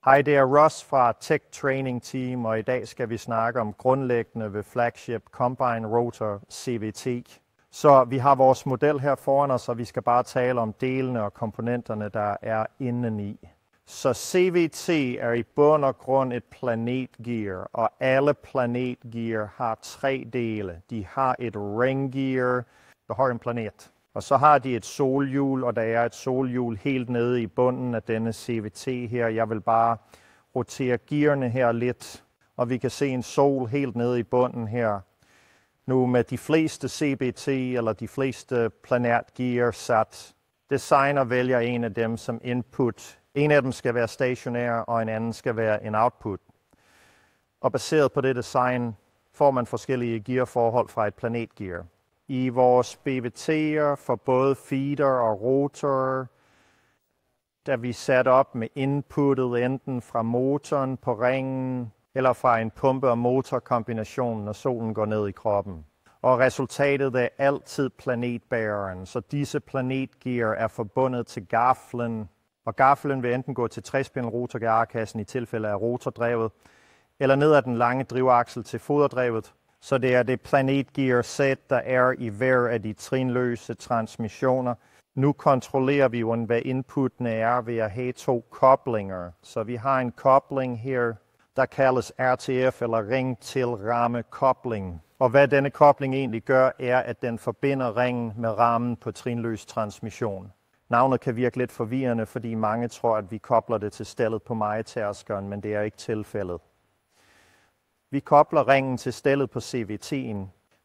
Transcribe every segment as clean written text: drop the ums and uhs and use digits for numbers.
Hej, det er Ross fra Tech Training Team, og i dag skal vi snakke om grundlæggende ved Flagship Combine Rotor CVT. Så vi har vores model her foran os, og vi skal bare tale om delene og komponenterne, der er indeni. Så CVT er i bund og grund et planetgear, og alle planetgear har 3 dele. De har et ringgear, der har en planet. Og så har de et solhjul, og der er et solhjul helt nede i bunden af denne CVT her. Jeg vil bare rotere gearene her lidt, og vi kan se en sol helt nede i bunden her. Nu med de fleste CVT eller de fleste planetgear sat, designer vælger en af dem som input. En af dem skal være stationær, og en anden skal være en output. Og baseret på det design får man forskellige gearforhold fra et planetgear. I vores BVT'er for både feeder og rotor, der vi sat op med inputtet enten fra motoren på ringen, eller fra en pumpe- og motorkombination, når solen går ned i kroppen. Og resultatet er altid planetbæreren, så disse planetgear er forbundet til gaflen, og gaflen vil enten gå til 3-spindel rotorgearkassen i tilfælde af rotordrevet, eller ned ad den lange drivaksel til foderdrevet. Så det er det planetgear sæt, der er i hver af de trinløse transmissioner. Nu kontrollerer vi jo, hvad inputtene er ved at have 2 koblinger. Så vi har en kobling her, der kaldes RTF eller ring til ramme kobling. Og hvad denne kobling egentlig gør, er, at den forbinder ringen med rammen på trinløs transmission. Navnet kan virke lidt forvirrende, fordi mange tror, at vi kobler det til stellet på mejetærskeren, men det er ikke tilfældet. Vi kobler ringen til stellet på CVT'en.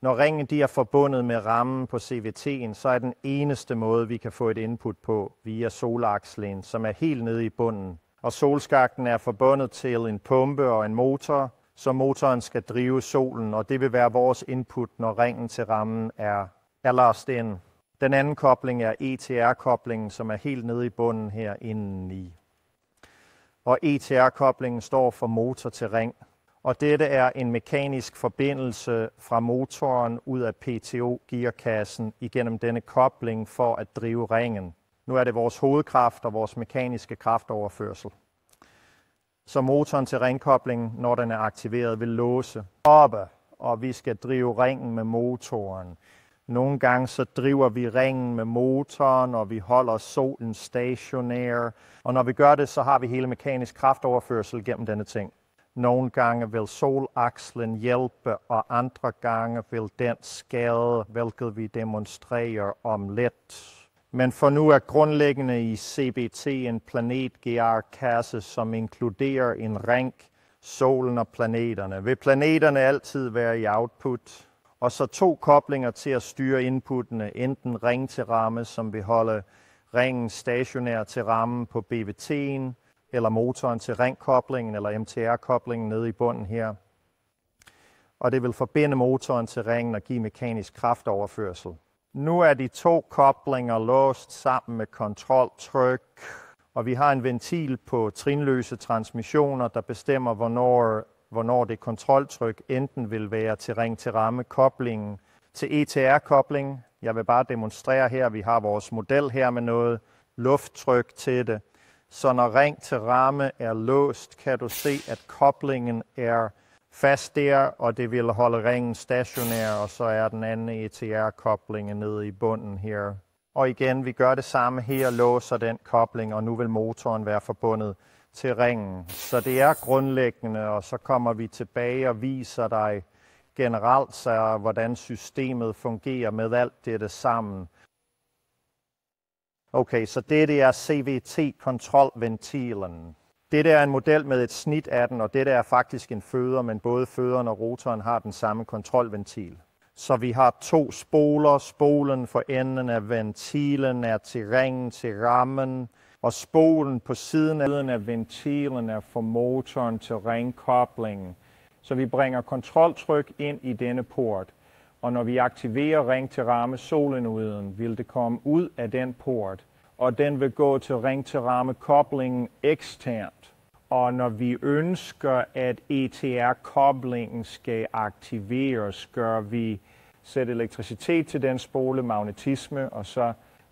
Når ringen de er forbundet med rammen på CVT'en, så er den eneste måde, vi kan få et input på via solakslen, som er helt nede i bunden. Og solskakten er forbundet til en pumpe og en motor, så motoren skal drive solen, og det vil være vores input, når ringen til rammen er låst ind. Den anden kobling er ETR-koblingen, som er helt nede i bunden her indeni. Og ETR-koblingen står for motor til ring. Og dette er en mekanisk forbindelse fra motoren ud af PTO-gearkassen igennem denne kobling for at drive ringen. Nu er det vores hovedkraft og vores mekaniske kraftoverførsel. Så motoren til ringkoblingen, når den er aktiveret, vil låse oppe, og vi skal drive ringen med motoren. Nogle gange så driver vi ringen med motoren, og vi holder solen stationær. Og når vi gør det, så har vi hele mekanisk kraftoverførsel gennem denne ting. Nogle gange vil solakslen hjælpe, og andre gange vil den skade, hvilket vi demonstrerer om lidt. Men for nu er grundlæggende i CBT en planetgearkasse, som inkluderer en ring, solen og planeterne. Vil planeterne altid være i output? Og så 2 koblinger til at styre inputtene, enten ring til ramme, som vil holde ringen stationær til rammen på BVT'en, eller motoren til ringkoblingen eller MTR-koblingen nede i bunden her. Og det vil forbinde motoren til ringen og give mekanisk kraftoverførsel. Nu er de 2 koblinger låst sammen med kontroltryk, og vi har en ventil på trinløse transmissioner, der bestemmer, hvornår det kontroltryk enten vil være til ring til ramme koblingen til ETR-koblingen. Jeg vil bare demonstrere her, vi har vores model her med noget lufttryk til det. Så når ring til ramme er låst, kan du se, at koblingen er fast der, og det vil holde ringen stationær, og så er den anden ETR-kobling nede i bunden her. Og igen, vi gør det samme her, låser den kobling, og nu vil motoren være forbundet til ringen. Så det er grundlæggende, og så kommer vi tilbage og viser dig generelt, så hvordan systemet fungerer med alt dette sammen. Okay, så det er CVT-kontrolventilen. Dette er en model med et snit af den, og dette er faktisk en føder, men både føderen og rotoren har den samme kontrolventil. Så vi har 2 spoler. Spolen for enden af ventilen er til ringen til rammen, og spolen på siden af ventilen er for motoren til ringkoblingen. Så vi bringer kontroltryk ind i denne port. Og når vi aktiverer ring til ramme solenuden, vil det komme ud af den port, og den vil gå til ring til ramme koblingen eksternt. Og når vi ønsker, at ETR-koblingen skal aktiveres, gør vi sætte elektricitet til den spole, magnetisme,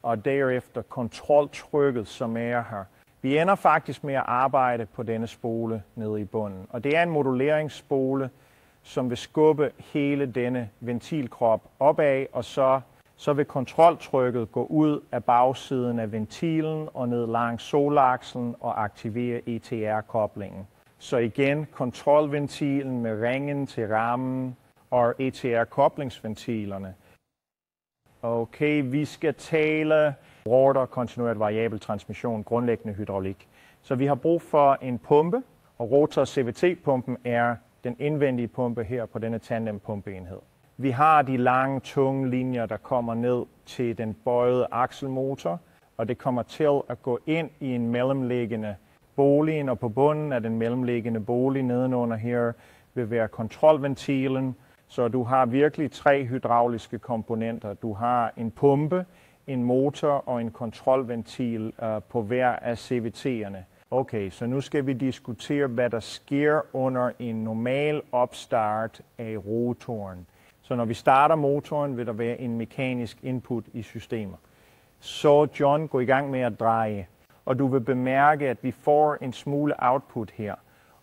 og derefter kontroltrykket, som er her. Vi ender faktisk med at arbejde på denne spole nede i bunden. Og det er en moduleringsspole, som vil skubbe hele denne ventilkrop opad, og så vil kontroltrykket gå ud af bagsiden af ventilen og ned langs solakslen og aktivere ETR-koblingen. Så igen kontrolventilen med ringen til rammen og ETR-koblingsventilerne. Okay, vi skal tale rotor, kontinuert variabel transmission, grundlæggende hydraulik. Så vi har brug for en pumpe, og rotor CVT-pumpen er den indvendige pumpe her på denne tandempumpeenhed. Vi har de lange, tunge linjer, der kommer ned til den bøjede akselmotor, og det kommer til at gå ind i en mellemliggende bolig, og på bunden af den mellemliggende bolig nedenunder her vil være kontrolventilen. Så du har virkelig 3 hydrauliske komponenter. Du har en pumpe, en motor og en kontrolventil på hver af CVT'erne. Okay, så nu skal vi diskutere, hvad der sker under en normal opstart af rotoren. Så når vi starter motoren, vil der være en mekanisk input i systemet. Så John, gå i gang med at dreje. Og du vil bemærke, at vi får en smule output her.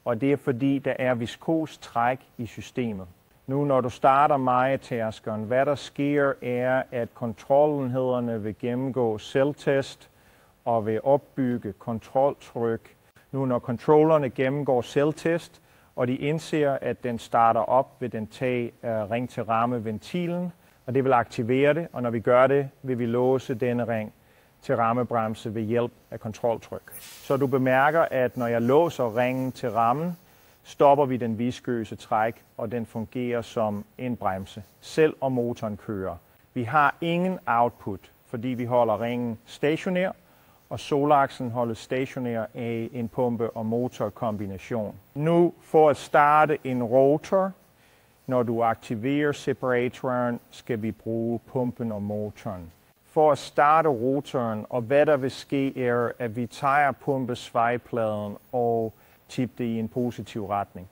Og det er fordi, der er viskos træk i systemet. Nu når du starter mejetærskeren, hvad der sker er, at kontrolenhederne vil gennemgå selvtest og vil opbygge kontroltryk. Nu når controllerne gennemgår selvtest, og de indser, at den starter op, vil den tage ring til ramme ventilen, og det vil aktivere det, og når vi gør det, vil vi låse denne ring til rammebremse ved hjælp af kontroltryk. Så du bemærker, at når jeg låser ringen til rammen, stopper vi den viskøse træk, og den fungerer som en bremse, selv om motoren kører. Vi har ingen output, fordi vi holder ringen stationær, og solaksen holdes stationær af en pumpe- og motorkombination. Nu for at starte en rotor, når du aktiverer separatoren, skal vi bruge pumpen og motoren. For at starte rotoren, og hvad der vil ske er, at vi tager pumpesvejpladen og tipper det i en positiv retning.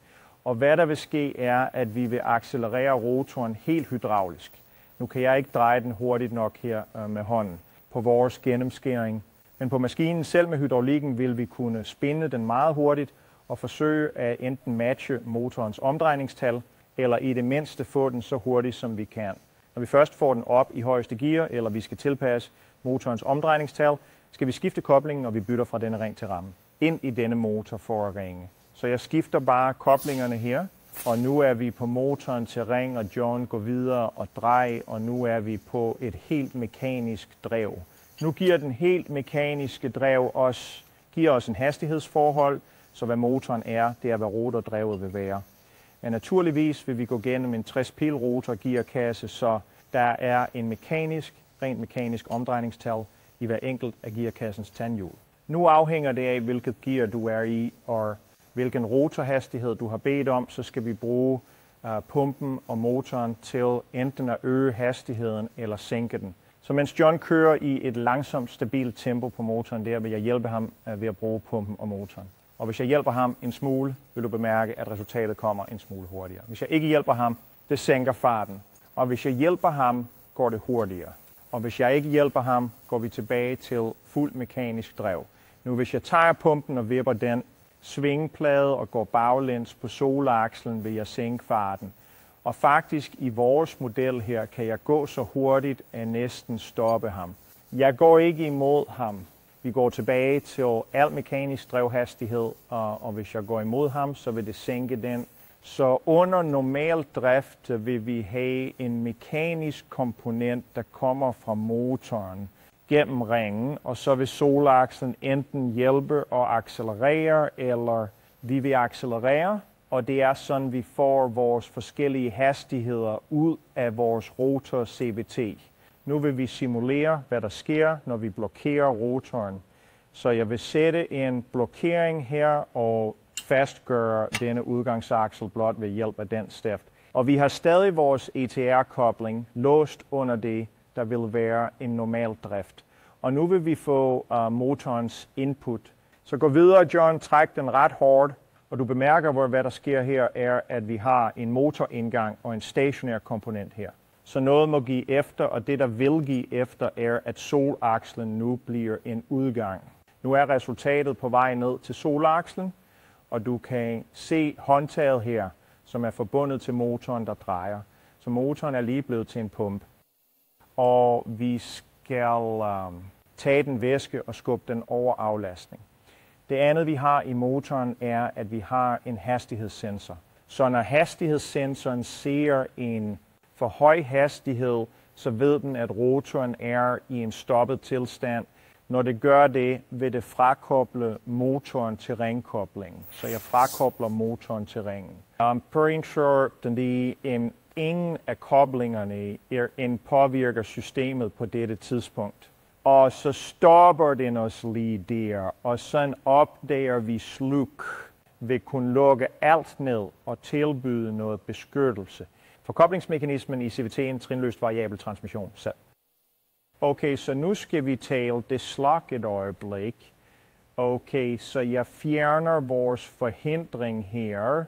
Og hvad der vil ske er, at vi vil accelerere rotoren helt hydraulisk. Nu kan jeg ikke dreje den hurtigt nok her med hånden på vores gennemskæring. Men på maskinen selv med hydraulikken vil vi kunne spinde den meget hurtigt og forsøge at enten matche motorens omdrejningstal, eller i det mindste få den så hurtigt som vi kan. Når vi først får den op i højeste gear, eller vi skal tilpasse motorens omdrejningstal, skal vi skifte koblingen, og vi bytter fra denne ring til rammen ind i denne motor for at ringe. Så jeg skifter bare koblingerne her, og nu er vi på motoren til ring, og John går videre og drejer, og nu er vi på et helt mekanisk drev. Nu giver den helt mekaniske drev giver os en hastighedsforhold, så hvad motoren er, det er hvad rotordrevet vil være. Men naturligvis vil vi gå gennem en 60-pil rotor gearkasse, så der er en rent mekanisk omdrejningstal i hver enkelt af gearkassens tandhjul. Nu afhænger det af, hvilket gear du er i, og hvilken rotorhastighed du har bedt om, så skal vi bruge pumpen og motoren til enten at øge hastigheden eller sænke den. Så mens John kører i et langsomt, stabilt tempo på motoren, der vil jeg hjælpe ham ved at bruge pumpen og motoren. Og hvis jeg hjælper ham en smule, vil du bemærke, at resultatet kommer en smule hurtigere. Hvis jeg ikke hjælper ham, det sænker farten. Og hvis jeg hjælper ham, går det hurtigere. Og hvis jeg ikke hjælper ham, går vi tilbage til fuld mekanisk drev. Nu hvis jeg tager pumpen og vipper den svingplade og går baglæns på solakslen, vil jeg sænke farten. Og faktisk i vores model her kan jeg gå så hurtigt, at næsten stoppe ham. Jeg går ikke imod ham. Vi går tilbage til al mekanisk drevhastighed, og hvis jeg går imod ham, så vil det sænke den. Så under normal drift vil vi have en mekanisk komponent, der kommer fra motoren gennem ringen, og så vil solakslen enten hjælpe og accelerere, eller vi vil accelerere. Og det er sådan, vi får vores forskellige hastigheder ud af vores rotor CVT. Nu vil vi simulere, hvad der sker, når vi blokerer rotoren. Så jeg vil sætte en blokering her og fastgøre denne udgangsaksel blot ved hjælp af den stift. Og vi har stadig vores ETR-kobling låst under det, der vil være en normal drift. Og nu vil vi få motorens input. Så gå videre, John, træk den ret hårdt. Og du bemærker, hvad der sker her, er, at vi har en motorindgang og en stationær komponent her. Så noget må give efter, og det, der vil give efter, er, at solakslen nu bliver en udgang. Nu er resultatet på vej ned til solakslen, og du kan se håndtaget her, som er forbundet til motoren, der drejer. Så motoren er lige blevet til en pumpe. Og vi skal tage den væske og skubbe den over aflastning. Det andet, vi har i motoren, er, at vi har en hastighedssensor. Så når hastighedssensoren ser en for høj hastighed, så ved den, at rotoren er i en stoppet tilstand. Når det gør det, vil det frakoble motoren til ringkoblingen. Så jeg frakobler motoren til ringen. Pretty sure, at ingen af koblingerne påvirker systemet på dette tidspunkt. Og så stopper den os lige der, og sådan opdager vi sluk. Vil kunne lukke alt ned og tilbyde noget beskyttelse. Forkoblingsmekanismen i CVT'en trinløst variabel transmission selv. Okay, så nu skal vi tale det slag et øjeblik. Okay, så jeg fjerner vores forhindring her,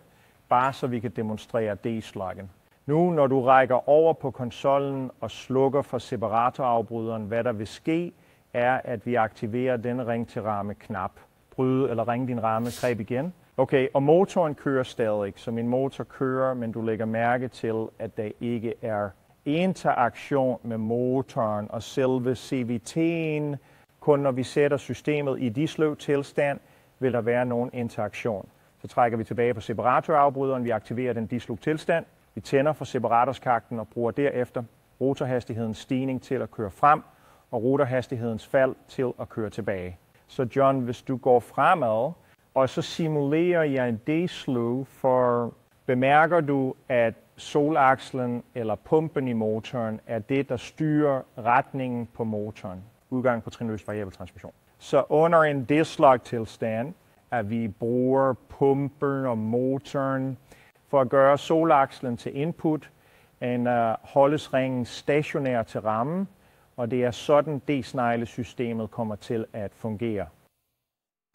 bare så vi kan demonstrere D-slagen. Nu, når du rækker over på konsollen og slukker for separatorafbryderen, hvad der vil ske, er, at vi aktiverer den ring til ramme knap. Bryde eller ring din ramme, greb igen. Okay, og motoren kører stadig, så min motor kører, men du lægger mærke til, at der ikke er interaktion med motoren og selve CVT'en. Kun når vi sætter systemet i disløv tilstand, vil der være nogen interaktion. Så trækker vi tilbage på separatorafbryderen, vi aktiverer den disløv tilstand, vi tænder for separatorskakten og bruger derefter rotorhastighedens stigning til at køre frem og rotorhastighedens fald til at køre tilbage. Så John, hvis du går fremad, og så simulerer jeg en D-slew, for bemærker du, at solakslen eller pumpen i motoren er det, der styrer retningen på motoren. Udgang på trinløs variabel transmission. Så under en D-slag-tilstand, at vi bruger pumpen og motoren for at gøre solakslen til input, holdes ringen stationær til rammen, og det er sådan D-sneglesystemet kommer til at fungere.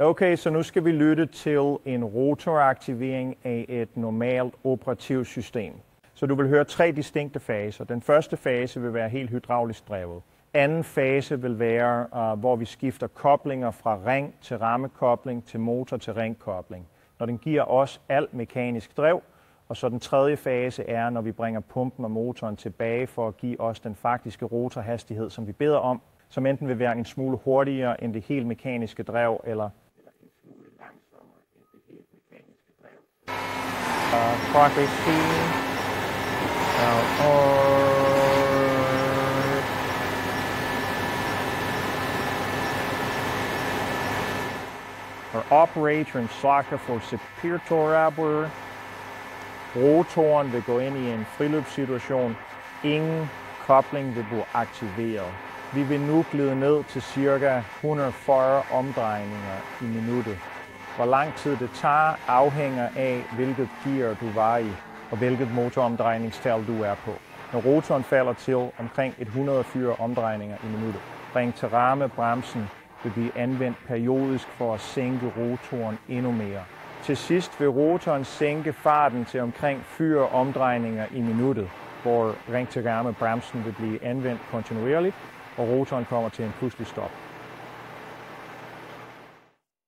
Okay, så nu skal vi lytte til en rotoraktivering af et normalt operativt system. Så du vil høre 3 distinkte faser. Den første fase vil være helt hydraulisk drevet. Anden fase vil være, hvor vi skifter koblinger fra ring til rammekobling til motor til ringkobling. Når den giver os alt mekanisk drev. Og så den tredje fase er, når vi bringer pumpen og motoren tilbage for at give os den faktiske rotorhastighed, som vi beder om, som enten vil være en smule hurtigere end det helt mekaniske drev, eller progress scene. Operator and socket for separator. Rotoren vil gå ind i en friløbssituation. Ingen kobling vil blive aktiveret. Vi vil nu glide ned til ca. 140 omdrejninger i minuttet. Hvor lang tid det tager afhænger af, hvilket gear du var i, og hvilket motoromdrejningstal du er på. Når rotoren falder til omkring 104 omdrejninger i minuttet, ring til ramme bremsen vil blive anvendt periodisk for at sænke rotoren endnu mere. Til sidst vil rotoren sænke farten til omkring 4 omdrejninger i minuttet, hvor ring til ramme bremsen vil blive anvendt kontinuerligt, og rotoren kommer til en pludselig stop.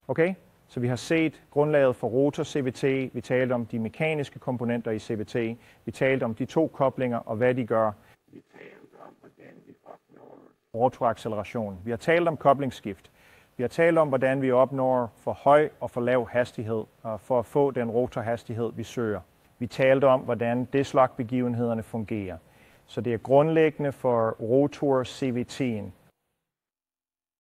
Okay, så vi har set grundlaget for rotor CVT, vi talte om de mekaniske komponenter i CVT, vi talte om de 2 koblinger og hvad de gør. Vi talte om, hvordan vi opnår rotoracceleration. Vi har talt om koblingsskift. Vi har talt om, hvordan vi opnår for høj og for lav hastighed for at få den rotorhastighed, vi søger. Vi talte om, hvordan D-slag-begivenhederne fungerer. Så det er grundlæggende for rotor CVT'en.